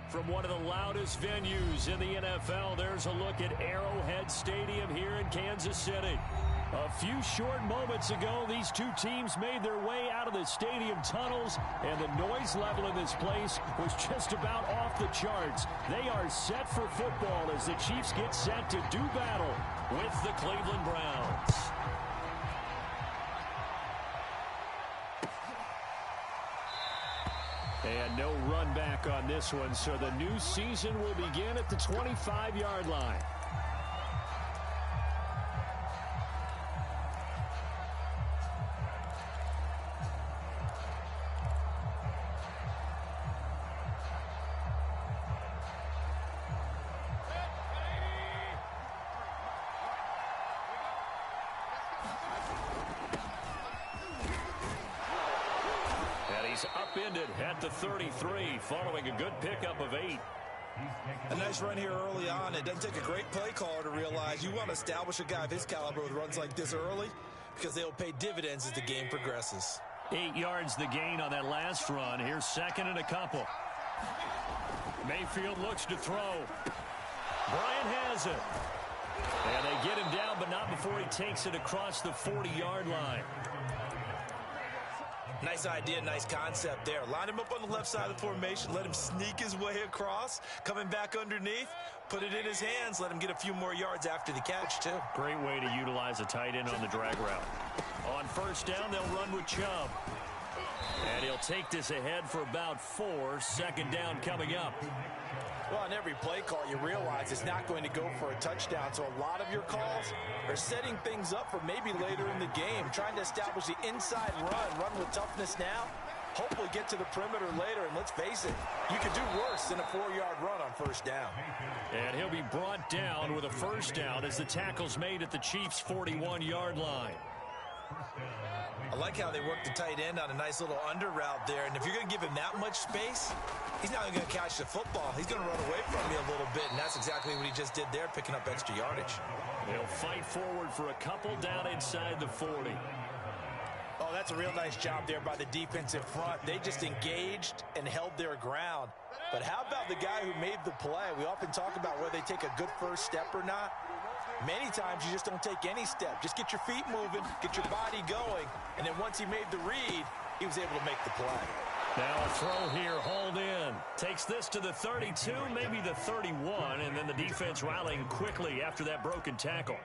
From one of the loudest venues in the NFL, there's a look at Arrowhead Stadium here in Kansas City. A few short moments ago, these two teams made their way out of the stadium tunnels, and the noise level in this place was just about off the charts. They are set for football as the Chiefs get set to do battle with the Cleveland Browns. And no run back on this one, so the new season will begin at the 25-yard line. Upended at the 33 following a good pickup of 8. A nice run here early on. It doesn't take a great play caller to realize you want to establish a guy of his caliber with runs like this early because they'll pay dividends as the game progresses. 8 yards the gain on that last run. Here's second and a couple. Mayfield looks to throw. Bryant has it. And they get him down, but not before he takes it across the 40-yard line. Nice idea, nice concept there. Line him up on the left side of the formation. Let him sneak his way across. Coming back underneath. Put it in his hands. Let him get a few more yards after the catch, too. Great way to utilize a tight end on the drag route. On first down, they'll run with Chubb. And he'll take this ahead for about 4. Second down coming up. Well, on every play call, you realize it's not going to go for a touchdown. So a lot of your calls are setting things up for maybe later in the game, trying to establish the inside run with toughness now, hopefully get to the perimeter later. And let's face it, you could do worse than a 4-yard run on first down. And he'll be brought down with a first down as the tackle's made at the Chiefs' 41-yard line. I like how they work the tight end on a nice little under route there. And if you're going to give him that much space, he's not going to catch the football. He's going to run away from you a little bit, and that's exactly what he just did there, picking up extra yardage. They'll fight forward for a couple down inside the 40. Oh, that's a real nice job there by the defensive front. They just engaged and held their ground. But how about the guy who made the play? We often talk about whether they take a good first step or not. Many times you just don't take any step. Just get your feet moving, get your body going, and then once he made the read, he was able to make the play. Now a throw here, hauled in. Takes this to the 32, maybe the 31, and then the defense rallying quickly after that broken tackle.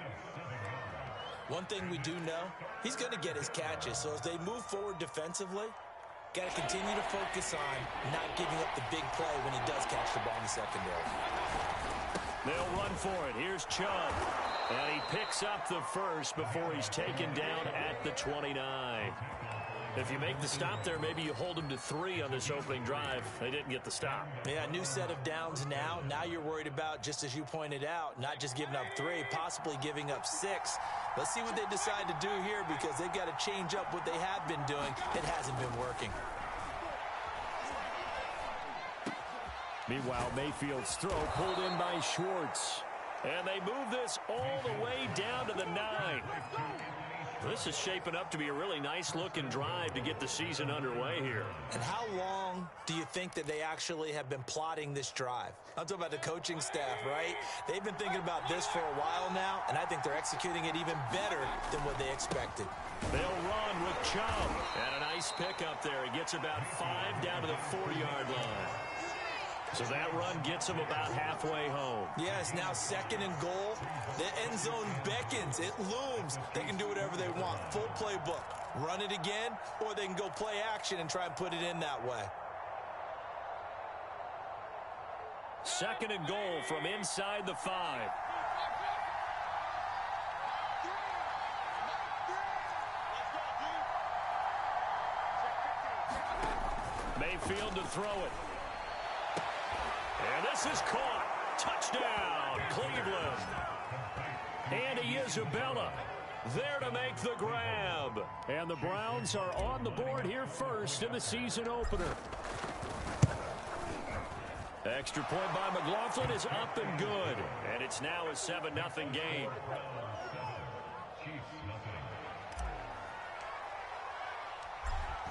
One thing we do know, he's going to get his catches, so as they move forward defensively, got to continue to focus on not giving up the big play when he does catch the ball in the secondary. They'll run for it. Here's Chubb. And he picks up the first before he's taken down at the 29. If you make the stop there, maybe you hold them to 3 on this opening drive. They didn't get the stop. Yeah, new set of downs now. Now you're worried about, just as you pointed out, not just giving up 3, possibly giving up 6. Let's see what they decide to do here because they've got to change up what they have been doing. It hasn't been working. Meanwhile, Mayfield's throw pulled in by Schwartz. And they move this all the way down to the 9. This is shaping up to be a really nice-looking drive to get the season underway here. And how long do you think that they actually have been plotting this drive? I'm talking about the coaching staff, right? They've been thinking about this for a while now, and I think they're executing it even better than what they expected. They'll run with Chubb. And a nice pickup there. He gets about 5 down to the 4-yard line. So that run gets them about halfway home. Yes, now second and goal. The end zone beckons. It looms. They can do whatever they want. Full playbook. Run it again, or they can go play action and try and put it in that way. Second and goal from inside the 5. Mayfield to throw it. And this is caught. Touchdown, Cleveland. Andy Isabella there to make the grab. And the Browns are on the board here first in the season opener. Extra point by McLaughlin is up and good. And it's now a 7-0 game.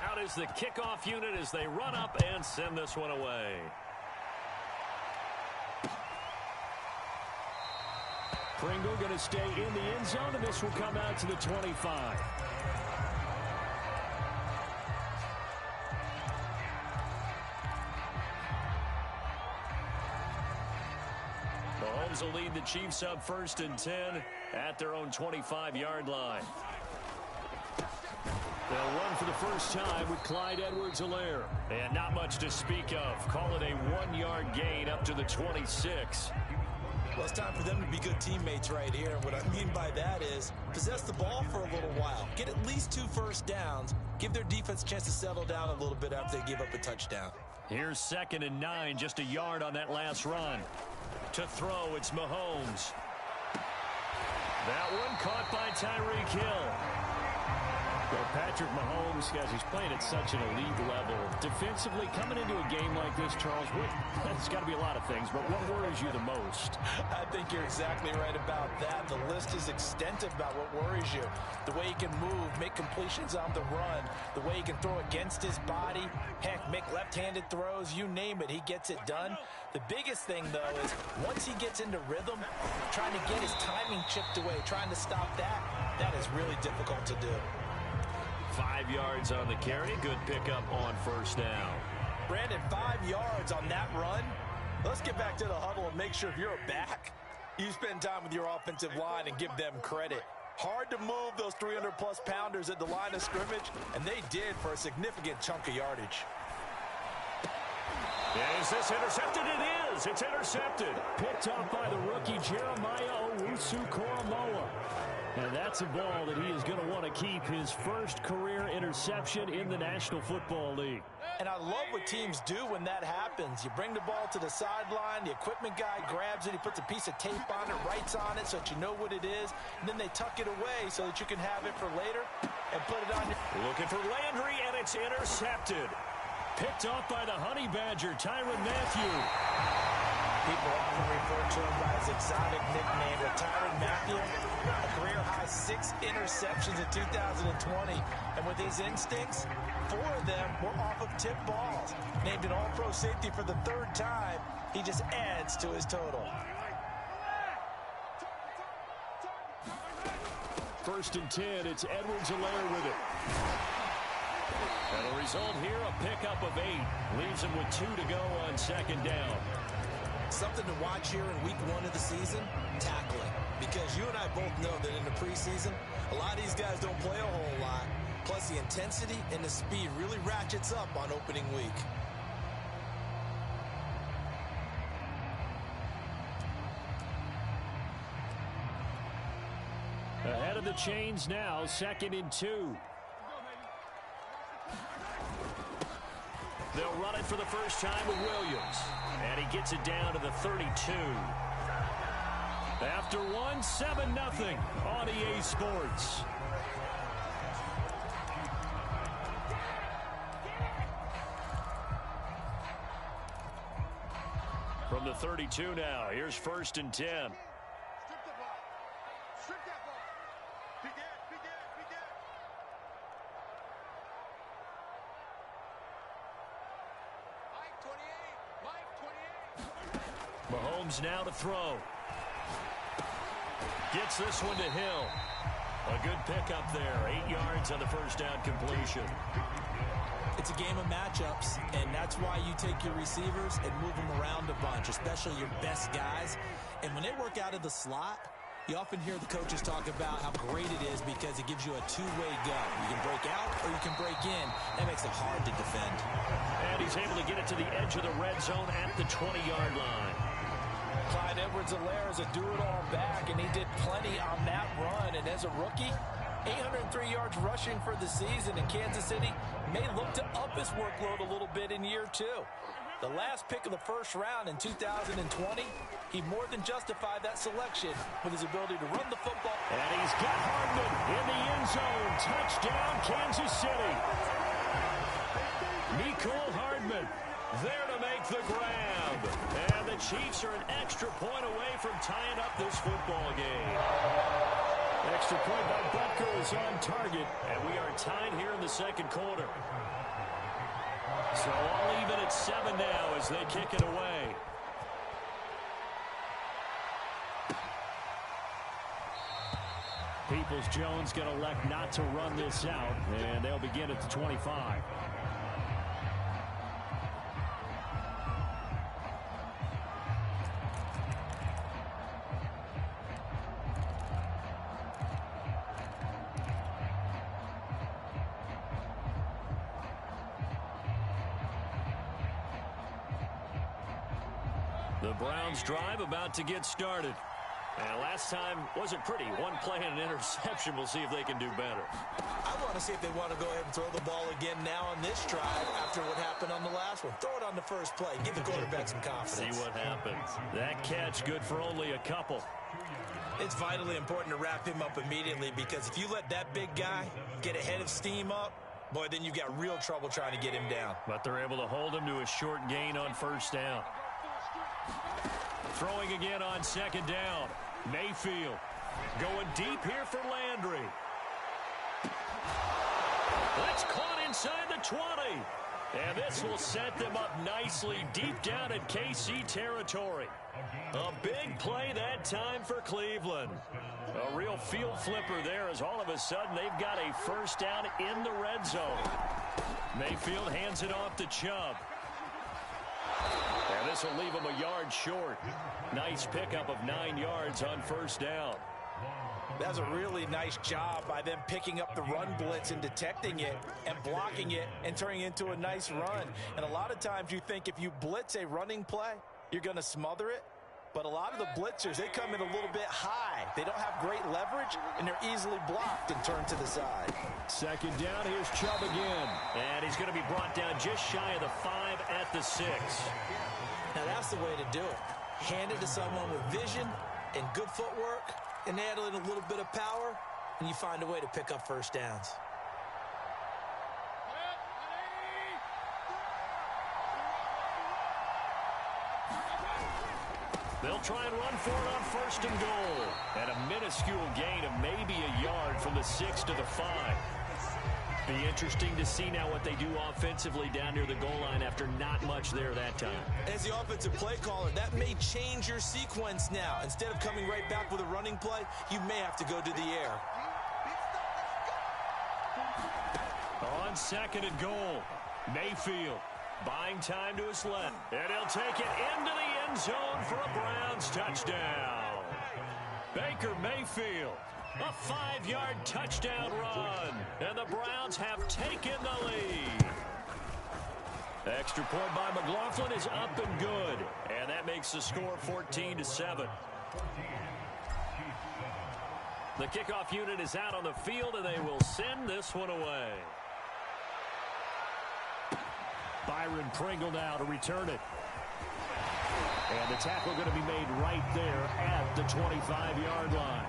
Out is the kickoff unit as they run up and send this one away. Pringle going to stay in the end zone, and this will come out to the 25. Mahomes will lead the Chiefs up 1st and 10 at their own 25-yard line. They'll run for the first time with Clyde Edwards-Helaire. And not much to speak of. Call it a 1-yard gain up to the 26. Well, it's time for them to be good teammates right here. And what I mean by that is possess the ball for a little while. Get at least 2 first downs. Give their defense a chance to settle down a little bit after they give up a touchdown. Here's 2nd and 9, just a yard on that last run. To throw, it's Mahomes. That one caught by Tyreek Hill. Well, Patrick Mahomes, guys, he's playing at such an elite level. Defensively, coming into a game like this, Charles, it's got to be a lot of things, but what worries you the most? I think you're exactly right about that. The list is extensive about what worries you. The way he can move, make completions on the run, the way he can throw against his body, heck, make left-handed throws, you name it, he gets it done. The biggest thing, though, is once he gets into rhythm, trying to get his timing chipped away, trying to stop that is really difficult to do. 5 yards on the carry. Good pickup on 1st down. Brandon, 5 yards on that run. Let's get back to the huddle and make sure if you're a back, you spend time with your offensive line and give them credit. Hard to move those 300-plus pounders at the line of scrimmage, and they did for a significant chunk of yardage. Is this intercepted? It is. It's intercepted. Picked off by the rookie Jeremiah Owusu-Koramoah. And that's a ball that he is going to want to keep, his first career interception in the National Football League. And I love what teams do when that happens. You bring the ball to the sideline, the equipment guy grabs it, he puts a piece of tape on it, writes on it so that you know what it is, and then they tuck it away so that you can have it for later and put it on your... Looking for Landry, and it's intercepted. Picked off by the Honey Badger, Tyrann Mathieu. People often refer to him by his exotic nickname, Tyrann Mathieu. A career-high 6 interceptions in 2020. And with his instincts, 4 of them were off of tip balls. Named an all-pro safety for the 3rd time, he just adds to his total. 1st and 10, it's Edwards-Helaire with it. And a result here, a pickup of 8. Leaves him with 2 to go on 2nd down. Something to watch here in week 1 of the season, tackling. Because you and I both know that in the preseason, a lot of these guys don't play a whole lot. Plus the intensity and the speed really ratchets up on opening week. Ahead of the chains now, 2nd and 2. They'll run it for the first time with Williams. And he gets it down to the 32. After 1, 7-0 on EA Sports. From the 32 now, here's 1st and 10. Mahomes now to throw. Gets this one to Hill. A good pickup there. 8 yards on the first down completion. It's a game of matchups, and that's why you take your receivers and move them around a bunch, especially your best guys. And when they work out of the slot, you often hear the coaches talk about how great it is because it gives you a two-way go. You can break out or you can break in. That makes it hard to defend. And he's able to get it to the edge of the red zone at the 20-yard line. Clyde Edwards-Helaire is a do-it-all back, and he did plenty on that run. And as a rookie, 803 yards rushing for the season in Kansas City may look to up his workload a little bit in year 2. The last pick of the first round in 2020, he more than justified that selection with his ability to run the football. And he's got Hardman in the end zone. Touchdown, Kansas City. Mecole Hardman there to make the grab. And the Chiefs are an extra point away from tying up this football game. Extra point by Butker is on target, and we are tied here in the second quarter. So all even at 7 now as they kick it away. Peoples-Jones going to elect not to run this out, and they'll begin at the 25. The Browns drive about to get started. And last time wasn't pretty. One play and an interception. We'll see if they can do better. I want to see if they want to go ahead and throw the ball again now on this drive after what happened on the last one. Throw it on the first play. Give the quarterback some confidence. See what happens. That catch good for only a couple. It's vitally important to wrap him up immediately because if you let that big guy get ahead of steam up, boy, then you've got real trouble trying to get him down. But they're able to hold him to a short gain on first down. Throwing again on second down. Mayfield going deep here for Landry. That's caught inside the 20. And this will set them up nicely deep down in KC territory. A big play that time for Cleveland. A real field flipper there as all of a sudden they've got a first down in the red zone. Mayfield hands it off to Chubb. And this will leave him a yard short. Nice pickup of 9 yards on first down. That's a really nice job by them picking up the run blitz and detecting it and blocking it and turning it into a nice run. And a lot of times you think if you blitz a running play, you're going to smother it. But a lot of the blitzers, they come in a little bit high. They don't have great leverage, and they're easily blocked and turned to the side. Second down, here's Chubb again. And he's going to be brought down just shy of the 5 at the 6. Now that's the way to do it. Hand it to someone with vision and good footwork, and add in a little bit of power, and you find a way to pick up first downs. They'll try and run for it on first and goal. And a minuscule gain of maybe a yard from the 6 to the 5. Be interesting to see now what they do offensively down near the goal line after not much there that time. As the offensive play caller, that may change your sequence now. Instead of coming right back with a running play, you may have to go to the air. On second and goal, Mayfield buying time to his left. And he'll take it into the end zone for a Browns touchdown. Baker Mayfield. A 5-yard touchdown run. And the Browns have taken the lead. Extra point by McLaughlin is up and good. And that makes the score 14-7. The kickoff unit is out on the field, and they will send this one away. Byron Pringle now to return it. And the tackle going to be made right there at the 25-yard line.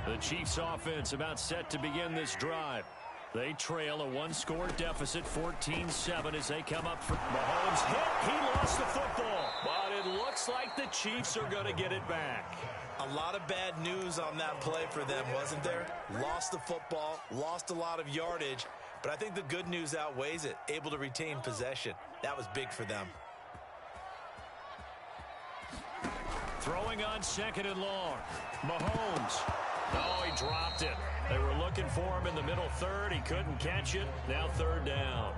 The Chiefs offense about set to begin this drive. They trail a one-score deficit, 14-7, as they come up for Mahomes. Hit. He lost the football. But it looks like the Chiefs are going to get it back. A lot of bad news on that play for them, wasn't there? Lost the football, lost a lot of yardage. But I think the good news outweighs it. Able to retain possession. That was big for them. Throwing on second and long. Mahomes. Oh, he dropped it. They were looking for him in the middle third. He couldn't catch it. Now third down.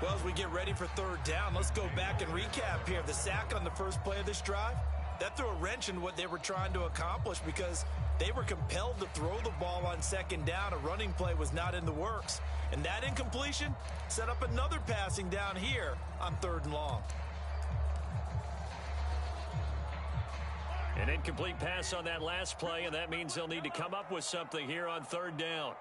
Well, as we get ready for third down, let's go back and recap here. The sack on the first play of this drive, that threw a wrench in what they were trying to accomplish because they were compelled to throw the ball on second down. A running play was not in the works. And that incompletion set up another passing down here on third and long. An incomplete pass on that last play, and that means they'll need to come up with something here on third down.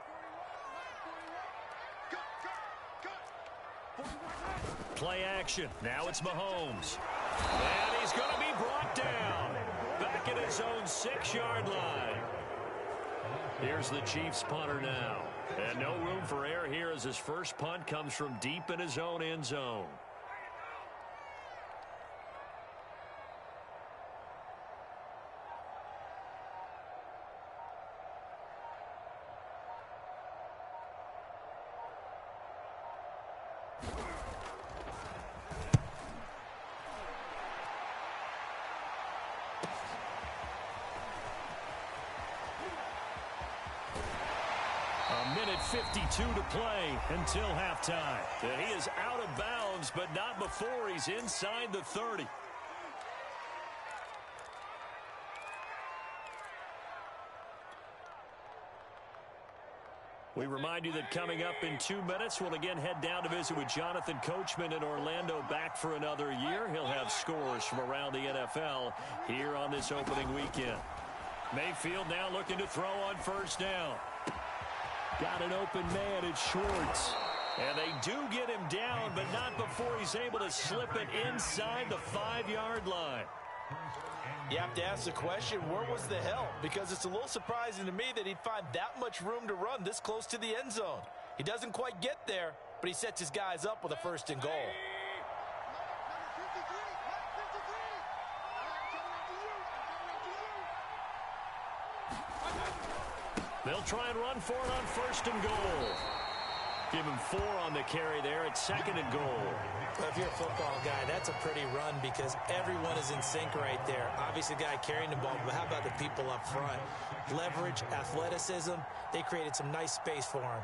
Play action. Now it's Mahomes. And he's going to be brought down. Back at his own 6-yard line. Here's the Chiefs punter now. And no room for error here as his first punt comes from deep in his own end zone. 2:52 to play until halftime. And he is out of bounds, but not before he's inside the 30. We remind you that coming up in 2 minutes, we'll again head down to visit with Jonathan Coachman in Orlando, back for another year. He'll have scores from around the NFL here on this opening weekend. Mayfield now looking to throw on first down. Got an open man, it's Schwartz. And they do get him down, but not before he's able to slip it inside the 5-yard line. You have to ask the question, where was the help? Because it's a little surprising to me that he'd find that much room to run this close to the end zone. He doesn't quite get there, but he sets his guys up with a 1st and goal. They'll try and run for it on 1st and goal. Give him 4 on the carry there at 2nd and goal. Well, if you're a football guy, that's a pretty run because everyone is in sync right there. Obviously, the guy carrying the ball, but how about the people up front? Leverage, athleticism, they created some nice space for him.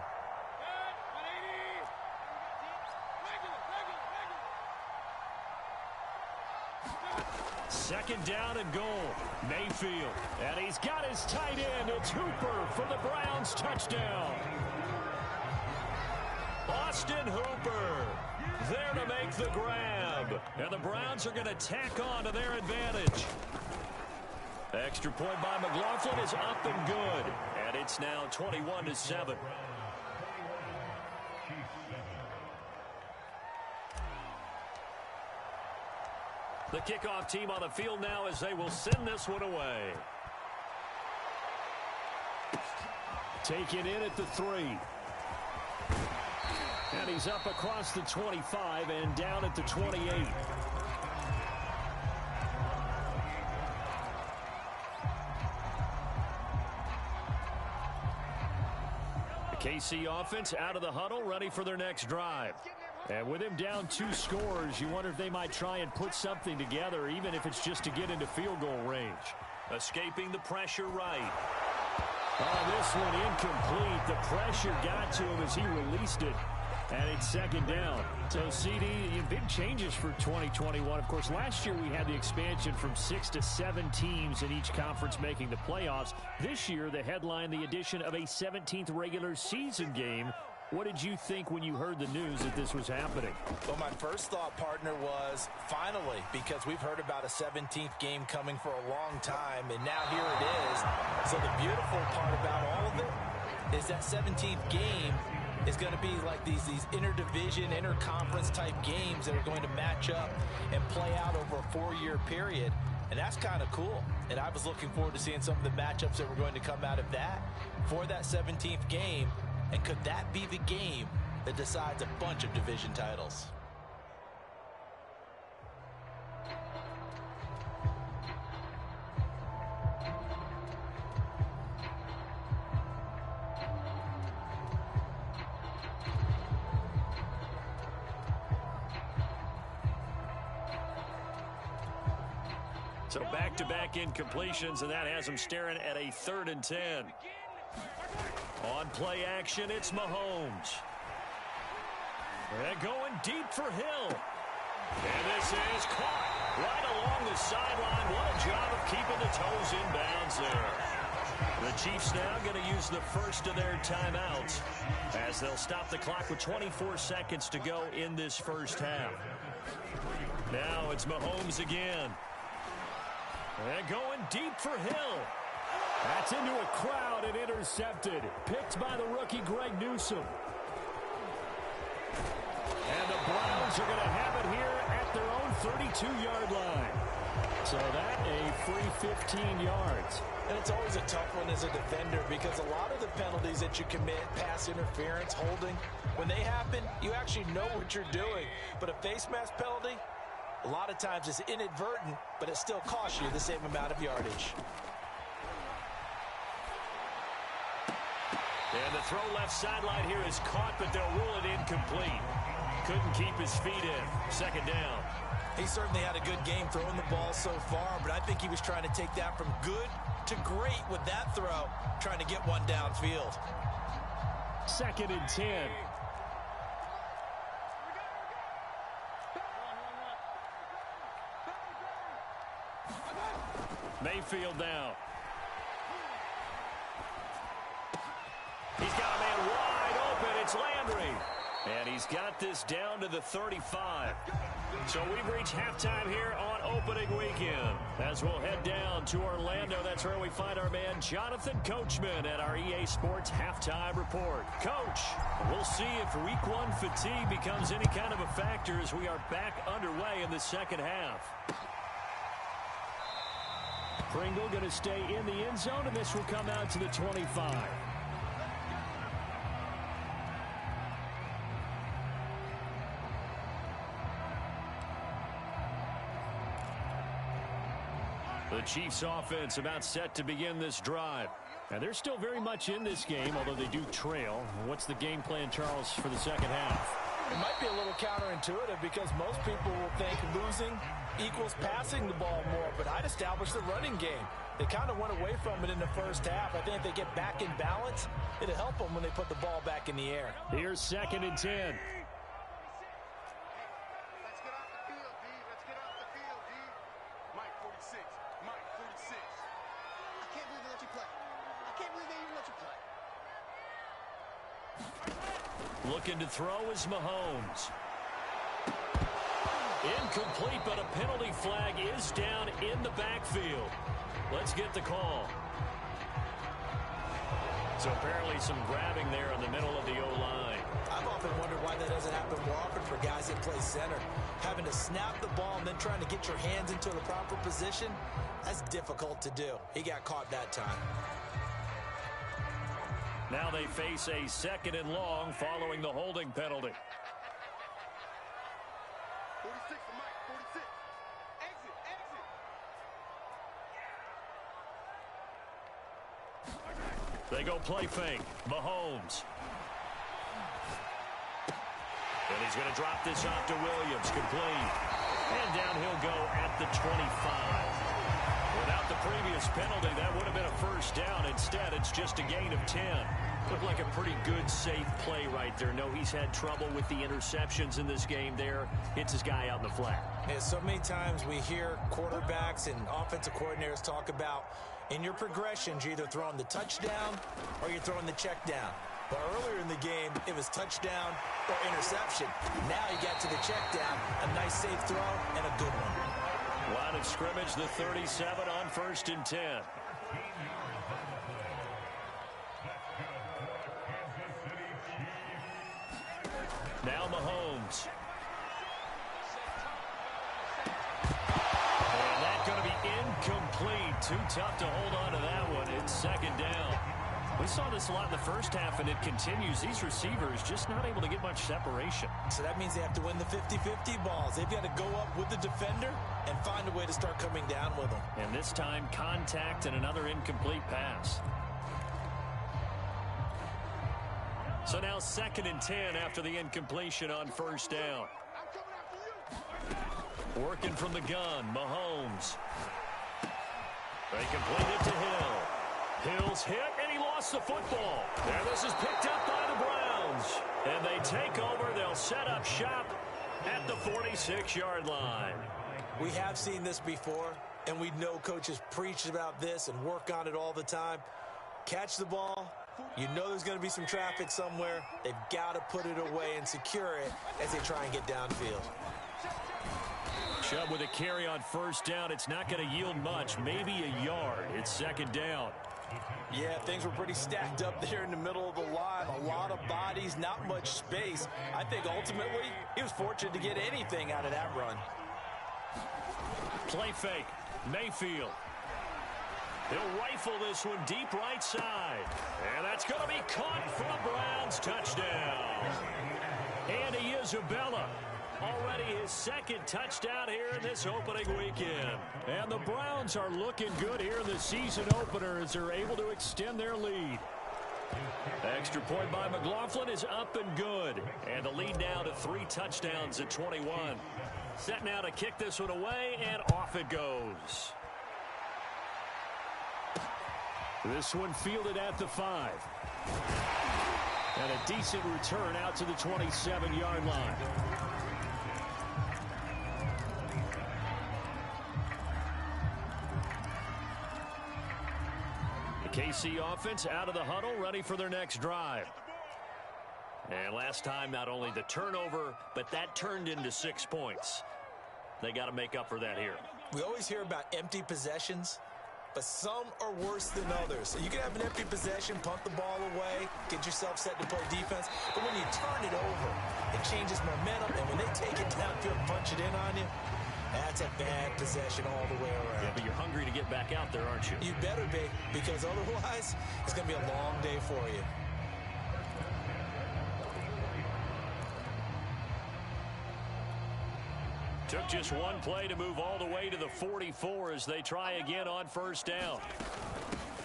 Second down and goal. Mayfield. And he's got his tight end. It's Hooper for the Browns. Touchdown. Austin Hooper there to make the grab. And the Browns are going to tack on to their advantage. Extra point by McLaughlin is up and good. And it's now 21-7. The kickoff team on the field now as they will send this one away. Taken in at the 3. And he's up across the 25 and down at the 28. The KC offense out of the huddle, ready for their next drive. And with him down 2 scores, you wonder if they might try and put something together, even if it's just to get into field goal range. Escaping the pressure right. Oh, this one incomplete. The pressure got to him as he released it. And it's 2nd down. So, CD, big changes for 2021. Of course, last year we had the expansion from 6 to 7 teams in each conference making the playoffs. This year, the headline, the addition of a 17th regular season game. What did you think when you heard the news that this was happening? Well, my first thought, partner, was finally, because we've heard about a 17th game coming for a long time, and now here it is. So the beautiful part about all of it is that 17th game is going to be like these interdivision, interconference type games that are going to match up and play out over a 4-year period. And that's kind of cool. And I was looking forward to seeing some of the matchups that were going to come out of that for that 17th game. And could that be the game that decides a bunch of division titles? So back-to-back incompletions, and that has them staring at a 3rd and 10. On play action, it's Mahomes. They're going deep for Hill. And this is caught right along the sideline. What a job of keeping the toes in bounds there. The Chiefs now going to use the first of their timeouts as they'll stop the clock with 24 seconds to go in this first half. Now it's Mahomes again. They're going deep for Hill. That's into a crowd and intercepted. Picked by the rookie Greg Newsome. And the Browns are going to have it here at their own 32-yard line. So that a free 15 yards. And it's always a tough one as a defender because a lot of the penalties that you commit, pass interference, holding, when they happen, you actually know what you're doing. But a face mask penalty, a lot of times it's inadvertent, but it still costs you the same amount of yardage. And the throw left sideline here is caught, but they'll rule it incomplete. Couldn't keep his feet in. 2nd down. He certainly had a good game throwing the ball so far, but I think he was trying to take that from good to great with that throw, trying to get one downfield. 2nd and 10. Mayfield now. He's got a man wide open. It's Landry. And he's got this down to the 35. So we've reached halftime here on opening weekend. As we'll head down to Orlando, that's where we find our man Jonathan Coachman at our EA Sports Halftime Report. Coach, we'll see if Week 1 fatigue becomes any kind of a factor as we are back underway in the second half. Pringle going to stay in the end zone, and this will come out to the 25. The Chiefs offense about set to begin this drive. And they're still very much in this game, although they do trail. What's the game plan, Charles, for the second half? It might be a little counterintuitive because most people will think losing equals passing the ball more, but I'd establish the running game. They kind of went away from it in the first half. I think if they get back in balance, it'll help them when they put the ball back in the air. Here's 2nd and 10. Looking to throw is Mahomes. Incomplete, but a penalty flag is down in the backfield. Let's get the call. So apparently some grabbing there in the middle of the O-line. I've often wondered why that doesn't happen more often for guys that play center. Having to snap the ball and then trying to get your hands into the proper position, that's difficult to do. He got caught that time. Now they face a 2nd and long following the holding penalty. 46, Mike, 46. Exit, exit. They go play fake. Mahomes. And he's going to drop this off to Williams. Complete. And down he'll go at the 25. Without the previous penalty, that would have been a first down. Instead, it's just a gain of 10. Looked like a pretty good, safe play right there. No, he's had trouble with the interceptions in this game there. Hits his guy out in the flat. Yeah, so many times we hear quarterbacks and offensive coordinators talk about in your progressions, you're either throwing the touchdown or you're throwing the check down. But earlier in the game, it was touchdown or interception. Now he got to the check down, a nice safe throw, and a good one. Line of scrimmage, the 37 on 1st and 10. Now Mahomes. And that's going to be incomplete. Too tough to hold on to that one. It's 2nd down. We saw this a lot in the first half, and it continues. These receivers just not able to get much separation. So that means they have to win the 50-50 balls. They've got to go up with the defender and find a way to start coming down with them. And this time, contact and another incomplete pass. So now 2nd and 10 after the incompletion on 1st down. Working from the gun, Mahomes. They complete it to Hill. Hill's hit, and he lost the football. And this is picked up by the Browns. And they take over. They'll set up shop at the 46-yard line. We have seen this before, and we know coaches preach about this and work on it all the time. Catch the ball. You know there's going to be some traffic somewhere. They've got to put it away and secure it as they try and get downfield. Chubb with a carry on 1st down. It's not going to yield much, maybe a yard. It's 2nd down. Yeah, things were pretty stacked up there in the middle of the line. A lot of bodies, not much space. I think ultimately he was fortunate to get anything out of that run. Play fake. Mayfield. He'll rifle this one deep right side. And that's going to be caught for a Browns touchdown. Andy Isabella. Already his 2nd touchdown here in this opening weekend. And the Browns are looking good here in the season opener as they're able to extend their lead. Extra point by McLaughlin is up and good. And the lead now to 3 touchdowns at 21. Set now to kick this one away, and off it goes. This one fielded at the 5. And a decent return out to the 27-yard line. The KC offense out of the huddle, ready for their next drive. And last time, not only the turnover, but that turned into 6 points. They got to make up for that here. We always hear about empty possessions, but some are worse than others. So you can have an empty possession, punt the ball away, get yourself set to play defense. But when you turn it over, it changes momentum. And when they take it downfield and punch it in on you, that's a bad possession all the way around. Yeah, but you're hungry to get back out there, aren't you? You better be, because otherwise it's going to be a long day for you. Took just one play to move all the way to the 44 as they try again on first down.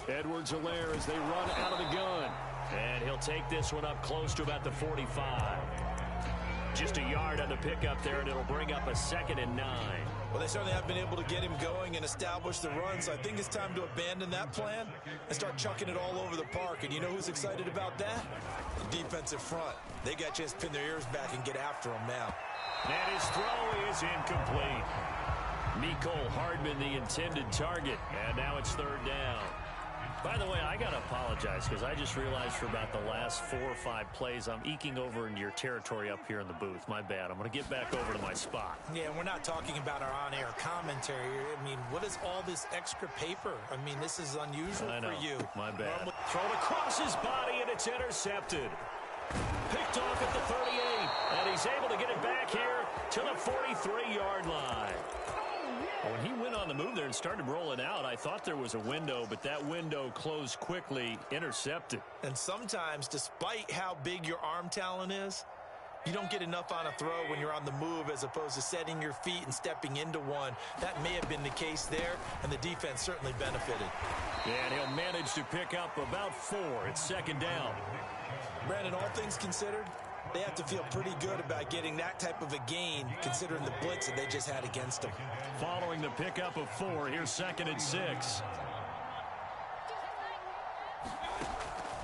Edwards-Helaire as they run out of the gun. And he'll take this one up close to about the 45. Just a yard on the pickup there, and it'll bring up a 2nd and 9. Well, they certainly have been able to get him going and establish the run, so I think it's time to abandon that plan and start chucking it all over the park. And you know who's excited about that? The defensive front. They got to just pin their ears back and get after him now. And his throw is incomplete. Mecole Hardman, the intended target. And now it's 3rd down. By the way, I got to apologize because I just realized for about the last 4 or 5 plays, I'm eking over into your territory up here in the booth. My bad. I'm going to get back over to my spot. Yeah, we're not talking about our on-air commentary. I mean, what is all this extra paper? I mean, this is unusual for you. My bad. Thrown across his body, and it's intercepted. Picked off at the 38, and he's able to get it back here to the 43-yard line. When he went on the move there and started rolling out, I thought there was a window, but that window closed quickly, intercepted. And sometimes, despite how big your arm talent is, you don't get enough on a throw when you're on the move as opposed to setting your feet and stepping into one. That may have been the case there, and the defense certainly benefited. And he'll manage to pick up about 4. It's 2nd down. Brandon, all things considered, they have to feel pretty good about getting that type of a gain considering the blitz that they just had against them. Following the pickup of 4, here's 2nd and 6.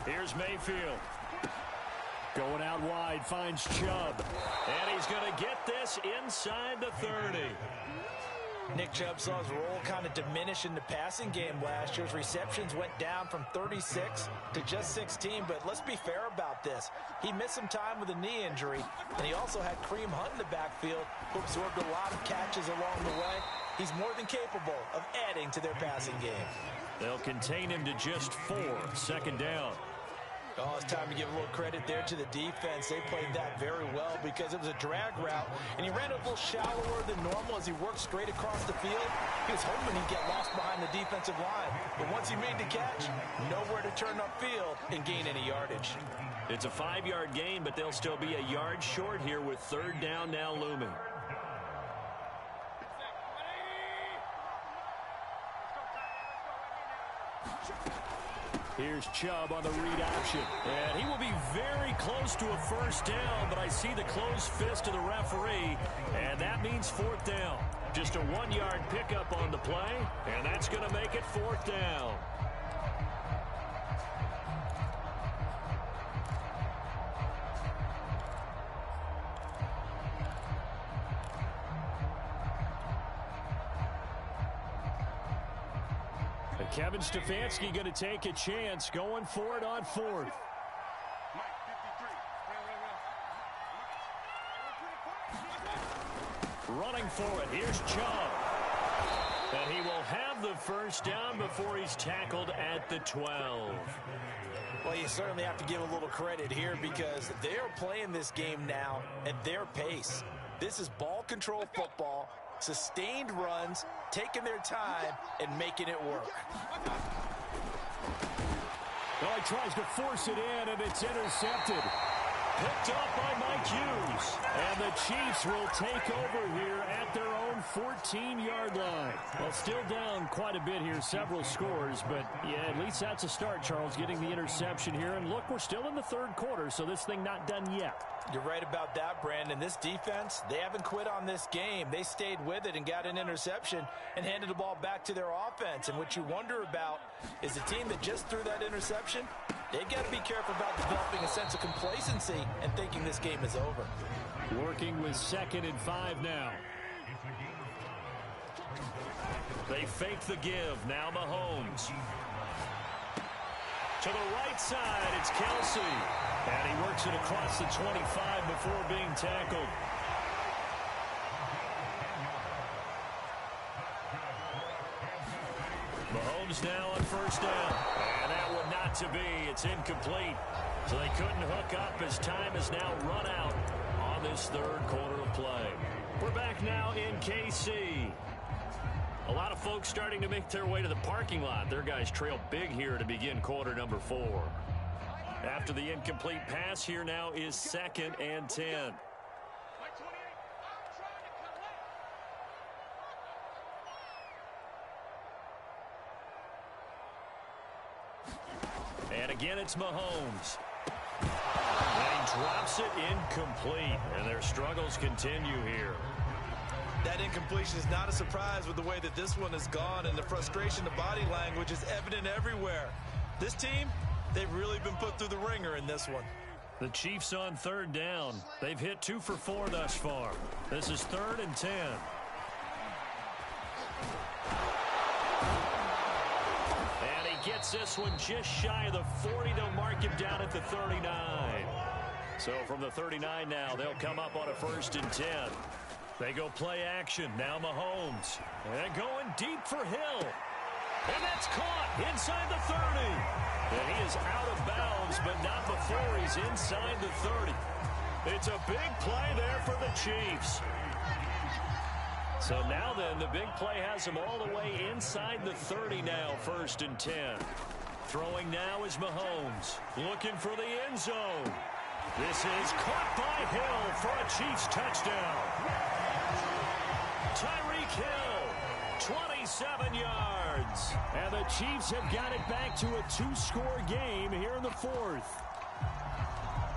Here's Mayfield. Going out wide, finds Chubb. And he's going to get this inside the 30. Nick Chubb saw his role kind of diminish in the passing game last year. His receptions went down from 36 to just 16, but let's be fair about this. He missed some time with a knee injury, and he also had Kareem Hunt in the backfield, who absorbed a lot of catches along the way. He's more than capable of adding to their passing game. They'll contain him to just 4, 2nd down. Oh, it's time to give a little credit there to the defense. They played that very well because it was a drag route, and he ran a little shallower than normal as he worked straight across the field. He was hoping he'd get lost behind the defensive line, but once he made the catch, nowhere to turn upfield and gain any yardage. It's a 5-yard gain, but they'll still be a yard short here with 3rd down now looming. Here's Chubb on the read option. And he will be very close to a 1st down, but I see the closed fist of the referee, and that means 4th down. Just a 1-yard pickup on the play, and that's going to make it 4th down. Kevin Stefanski going to take a chance, going for it on 4th. Running for it, here's Chubb. And he will have the 1st down before he's tackled at the 12. Well, you certainly have to give a little credit here because they're playing this game now at their pace. This is ball control football. Sustained runs, taking their time, and making it work. Well, he tries to force it in, and it's intercepted. Picked off by Mike Hughes. And the Chiefs will take over here at their own 14-yard line. Well, still down quite a bit here, several scores, but yeah, at least that's a start, Charles, getting the interception here. And look, we're still in the third quarter, so this thing not done yet. You're right about that, Brandon. This defense, they haven't quit on this game. They stayed with it and got an interception and handed the ball back to their offense. And what you wonder about is the team that just threw that interception, they've got to be careful about developing a sense of complacency and thinking this game is over. Working with 2nd and 5 now. They fake the give. Now Mahomes. To the right side, it's Kelsey. And he works it across the 25 before being tackled. Mahomes now on 1st down. And that one not to be. It's incomplete. So they couldn't hook up as time has now run out on this third quarter of play. We're back now in KC. A lot of folks starting to make their way to the parking lot. Their guys trail big here to begin quarter number 4. After the incomplete pass, here now is 2nd and 10. And again, it's Mahomes. And he drops it incomplete. And their struggles continue here. That incompletion is not a surprise with the way that this one has gone, and the frustration, the body language is evident everywhere. This team, they've really been put through the ringer in this one. The Chiefs on 3rd down. They've hit 2 for 4 thus far. This is 3rd and 10. And he gets this one just shy of the 40. They'll mark him down at the 39. So from the 39 now, they'll come up on a 1st and 10. They go play action. Now Mahomes. And going deep for Hill. And that's caught inside the 30. And he is out of bounds, but not before he's inside the 30. It's a big play there for the Chiefs. So now then, the big play has him all the way inside the 30 now, 1st and 10. Throwing now is Mahomes. Looking for the end zone. This is caught by Hill for a Chiefs touchdown. Tyreek Hill, 27 yards. And the Chiefs have got it back to a 2-score game here in the 4th.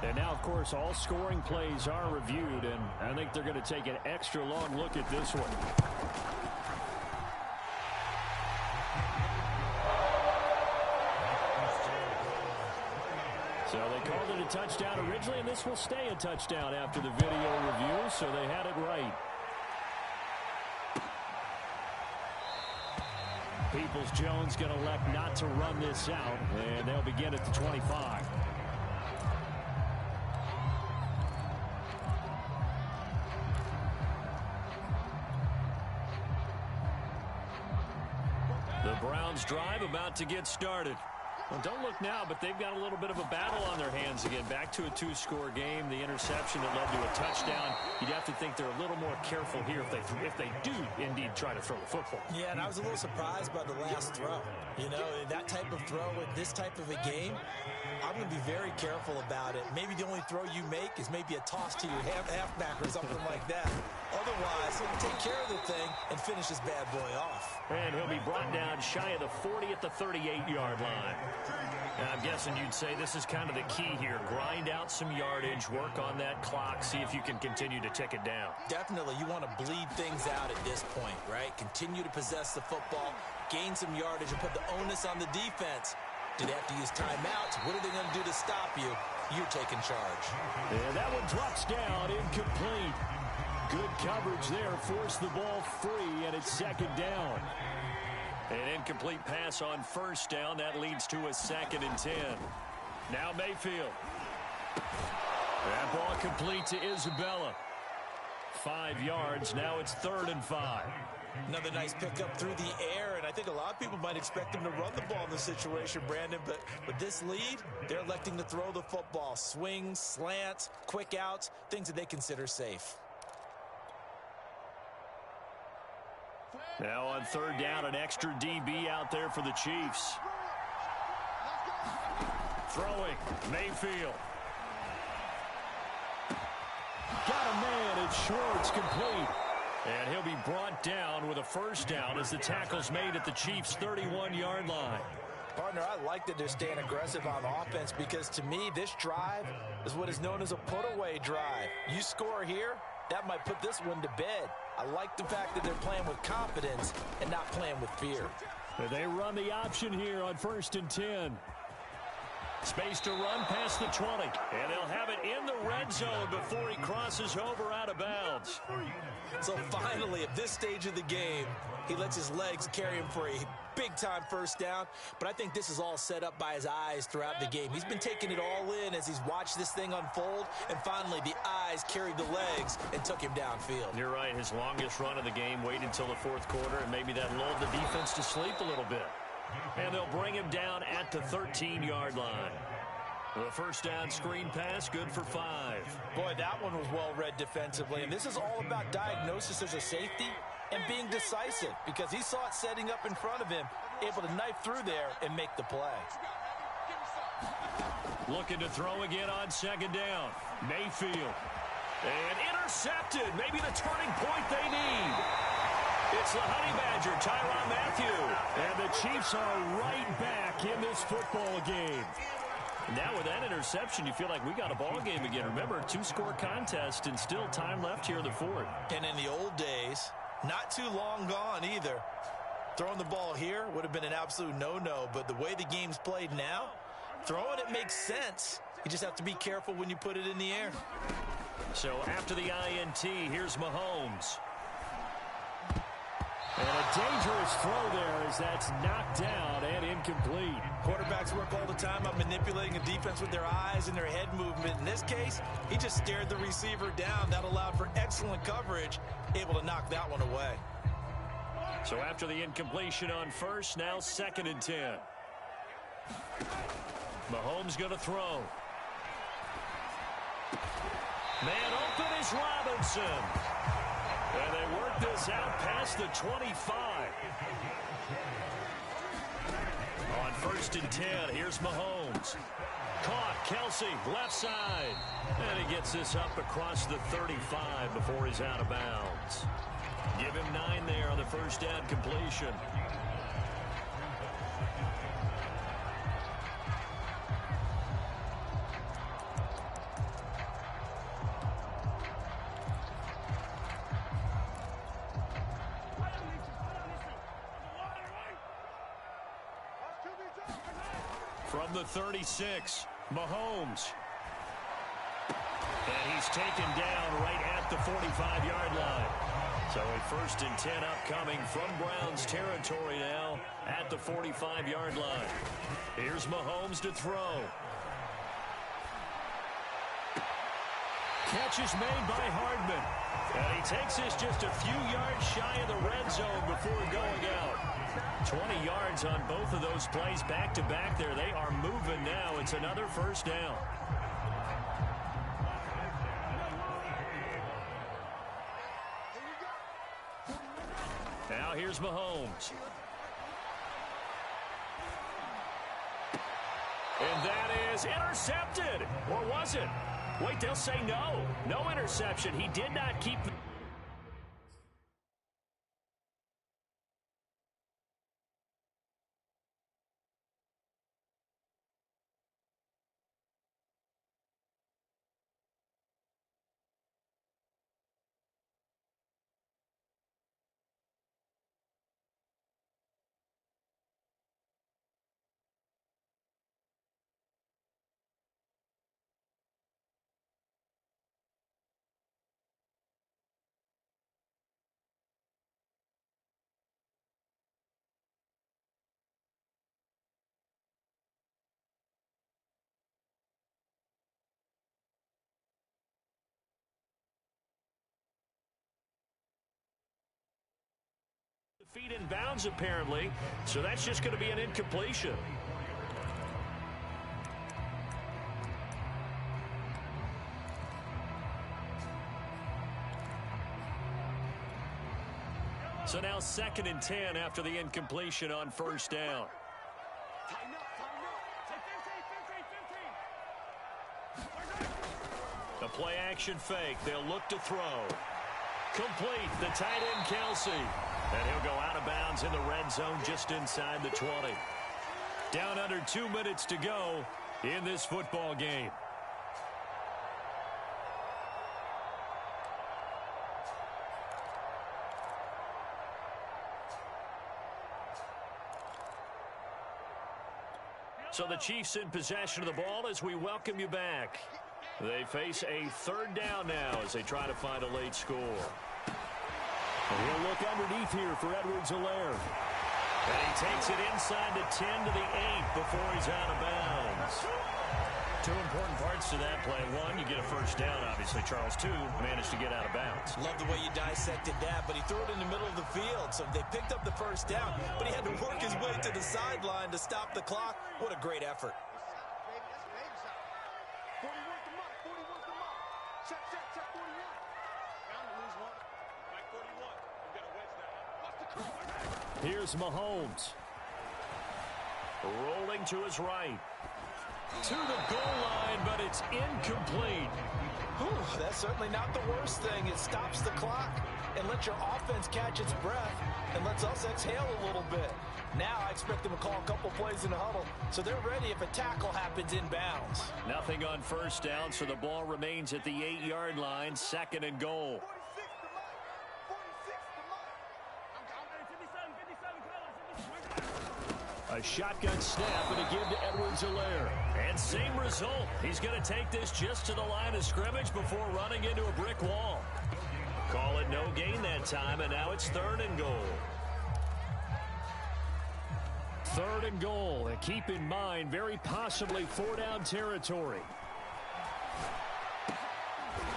And now, of course, all scoring plays are reviewed, and I think they're going to take an extra long look at this one. So they called it a touchdown originally, and this will stay a touchdown after the video review, so they had it right. Peoples-Jones going to elect not to run this out, and they'll begin at the 25. The Browns drive about to get started. Well, don't look now, but they've got a little bit of a battle on their hands again. Back to a 2-score game. The interception that led to a touchdown. You'd have to think they're a little more careful here if they do indeed try to throw the football. Yeah, and I was a little surprised by the last throw. You know, that type of throw with this type of a game, I'm going to be very careful about it. Maybe the only throw you make is maybe a toss to your halfback or something like that. Otherwise, take care of the thing and finish this bad boy off. And he'll be brought down shy of the 40 at the 38-yard line. And I'm guessing you'd say this is kind of the key here. Grind out some yardage, work on that clock, see if you can continue to tick it down. Definitely. You want to bleed things out at this point, right? Continue to possess the football, gain some yardage, and put the onus on the defense. Do they have to use timeouts? What are they going to do to stop you? You're taking charge. And that one drops down, incomplete. Good coverage there, forced the ball free, and it's 2nd down. An incomplete pass on 1st down. That leads to a 2nd and 10. Now Mayfield. That ball complete to Isabella. 5 yards. Now it's 3rd and 5. Another nice pickup through the air, and I think a lot of people might expect him to run the ball in this situation, Brandon, but with this lead, they're electing to throw the football. Swings, slants, quick outs, things that they consider safe. Now on 3rd down, an extra DB out there for the Chiefs. Throwing, Mayfield. got a man. It's Schwartz, complete. And he'll be brought down with a first down as the tackle's made at the Chiefs' 31-yard line. Partner, I like that they're staying aggressive on offense because to me, this drive is what is known as a put-away drive. You score here, that might put this one to bed. I like the fact that they're playing with confidence and not playing with fear. They run the option here on 1st and 10. Space to run past the 20. And they'll have it in the red zone before he crosses over out of bounds. So finally, at this stage of the game, he lets his legs carry him for a big-time first down. But I think this is all set up by his eyes throughout the game. He's been taking it all in as he's watched this thing unfold. And finally, the eyes carried the legs and took him downfield. You're right. His longest run of the game waited until the 4th quarter, and maybe that lulled the defense to sleep a little bit. And they'll bring him down at the 13-yard line. The first down screen pass, good for 5. Boy, that one was well read defensively. And this is all about diagnosis as a safety and being decisive because he saw it setting up in front of him, able to knife through there and make the play. Looking to throw again on 2nd down. Mayfield. And intercepted. Maybe the turning point they need. It's the Honey Badger, Tyrann Mathieu. And the Chiefs are right back in this football game. Now with that interception, you feel like we got a ball game again. Remember, 2-score contest and still time left here in the 4th. And in the old days, not too long gone either. Throwing the ball here would have been an absolute no-no, but the way the game's played now, throwing it makes sense. You just have to be careful when you put it in the air. So after the INT, here's Mahomes. And a dangerous throw there as that's knocked down and incomplete. Quarterbacks work all the time on manipulating a defense with their eyes and their head movement. In this case, he just stared the receiver down. That allowed for excellent coverage, able to knock that one away. So after the incompletion on 1st, now 2nd and 10. Mahomes going to throw. Man open is Robinson. And they work this out past the 25. On 1st and 10, here's Mahomes. Caught, Kelsey, left side. And he gets this up across the 35 before he's out of bounds. Give him 9 there on the first down completion. From the 36, Mahomes. And he's taken down right at the 45-yard line. So a 1st and 10 upcoming from Browns territory now at the 45-yard line. Here's Mahomes to throw. Catch is made by Hardman. And he takes this just a few yards shy of the red zone before going out. 20 yards on both of those plays back-to-back there. They are moving now. It's another first down. Now here's Mahomes. And that is intercepted. Or was it? Wait, they'll say no. No interception. He did not keep the... Feet in bounds, apparently. So that's just going to be an incompletion. So now 2nd and 10 after the incompletion on first down. A play-action fake. They'll look to throw. Complete. The tight end, Kelsey. And he'll go out of bounds in the red zone just inside the 20. Down under 2 minutes to go in this football game. So the Chiefs in possession of the ball as we welcome you back. They face a third down now as they try to find a late score. And he'll look underneath here for Edwards-Helaire. And he takes it inside the 10 to the 8 before he's out of bounds. Two important parts to that play. One, you get a first down, obviously. Charles, two, managed to get out of bounds. Love the way you dissected that, but he threw it in the middle of the field. So they picked up the first down, but he had to work his way to the sideline to stop the clock. What a great effort. 41's the mark. 41's the mark. Check, 41. Bound to lose one. Like 41. You got a wedge now. What's the call? Here's Mahomes. Rolling to his right. To the goal line, but it's incomplete. Whew, that's certainly not the worst thing. It stops the clock and lets your offense catch its breath and lets us exhale a little bit. Now I expect them to call a couple plays in the huddle, so they're ready if a tackle happens inbounds. Nothing on first down, so the ball remains at the 8-yard line, 2nd and goal. 46 to Mike. 46 to Mike. I'm 57. A shotgun snap and a give to Edwards-Helaire. And same result. He's going to take this just to the line of scrimmage before running into a brick wall. Call it no gain that time, and now it's 3rd and goal. 3rd and goal, and keep in mind, very possibly 4-down territory.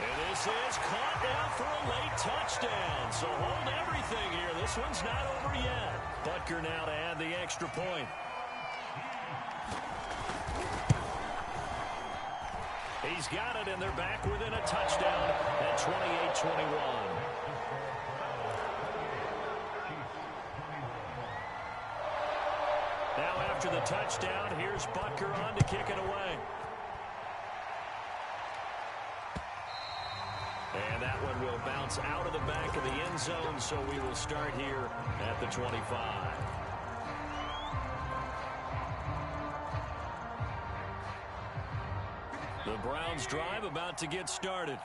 And this is caught now for a late touchdown. So hold everything here. This one's not over yet. Butker now to add the extra point. He's got it, and they're back within a touchdown at 28-21. Now after the touchdown, here's Butker on to kick it away. And that one will bounce out of the back of the end zone, so we will start here at the 25. The Browns drive about to get started.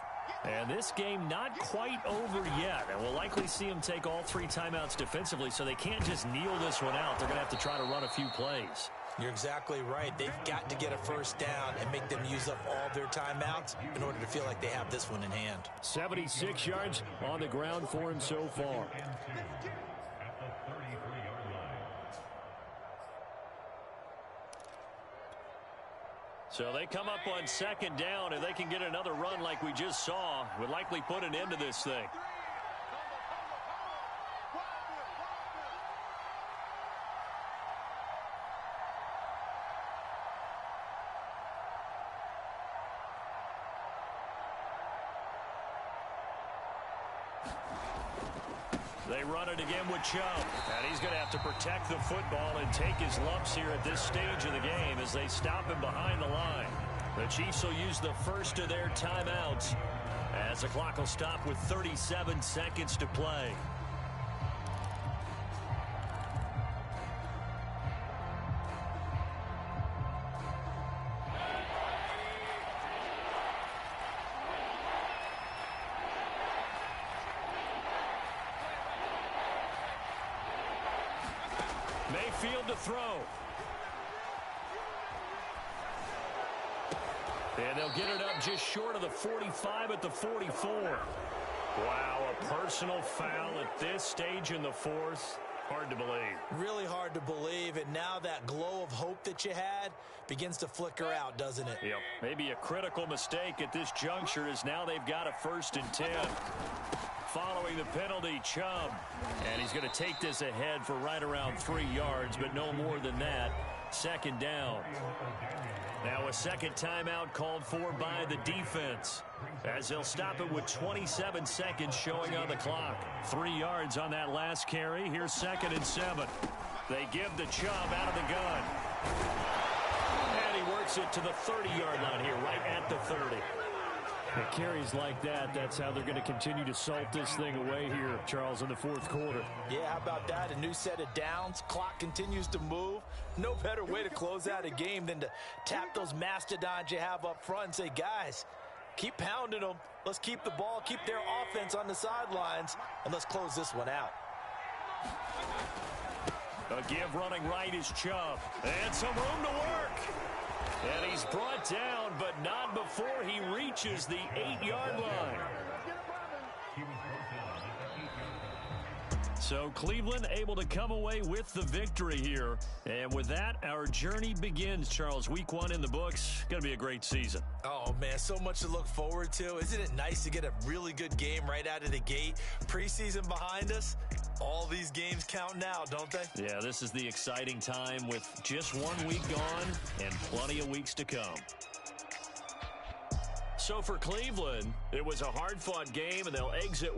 And this game not quite over yet. And we'll likely see them take all 3 timeouts defensively, so they can't just kneel this one out. They're going to have to try to run a few plays. You're exactly right. They've got to get a first down and make them use up all their timeouts in order to feel like they have this one in hand. 76 yards on the ground for him so far. So they come up on 2nd down, and they can get another run like we just saw. Would likely put an end to this thing. They run it again with Chubb. And he's going to have to protect the football and take his lumps here at this stage of the game as they stop him behind the line. The Chiefs will use the first of their timeouts as the clock will stop with 37 seconds to play. Mayfield to throw. And they'll get it up just short of the 45 at the 44. Wow, a personal foul at this stage in the 4th. Hard to believe. Really hard to believe, and now that glow of hope that you had begins to flicker out, doesn't it? Yep. Maybe a critical mistake at this juncture is now they've got a 1st and 10. Following the penalty, Chubb. And he's going to take this ahead for right around 3 yards, but no more than that. 2nd down. Now a second timeout called for by the defense, as they'll stop it with 27 seconds showing on the clock. 3 yards on that last carry. Here's 2nd and 7. They give the Chubb out of the gun. And he works it to the 30-yard line here, right at the 30. It carries like that. That's how they're going to continue to salt this thing away here, Charles, in the fourth quarter. Yeah, how about that? A new set of downs. Clock continues to move. No better way to close out a game than to tap those mastodons you have up front and say, guys, keep pounding them. Let's keep the ball, keep their offense on the sidelines, and let's close this one out. A give running right is Chubb. And some room to work. And he's brought down, but not before he reaches the 8-yard line. So Cleveland able to come away with the victory here. And with that, our journey begins, Charles. Week 1 in the books. Going to be a great season. Oh, man, so much to look forward to. Isn't it nice to get a really good game right out of the gate? Preseason behind us. All these games count now, don't they? Yeah, this is the exciting time with just 1 week gone and plenty of weeks to come. So for Cleveland, it was a hard-fought game, and they'll exit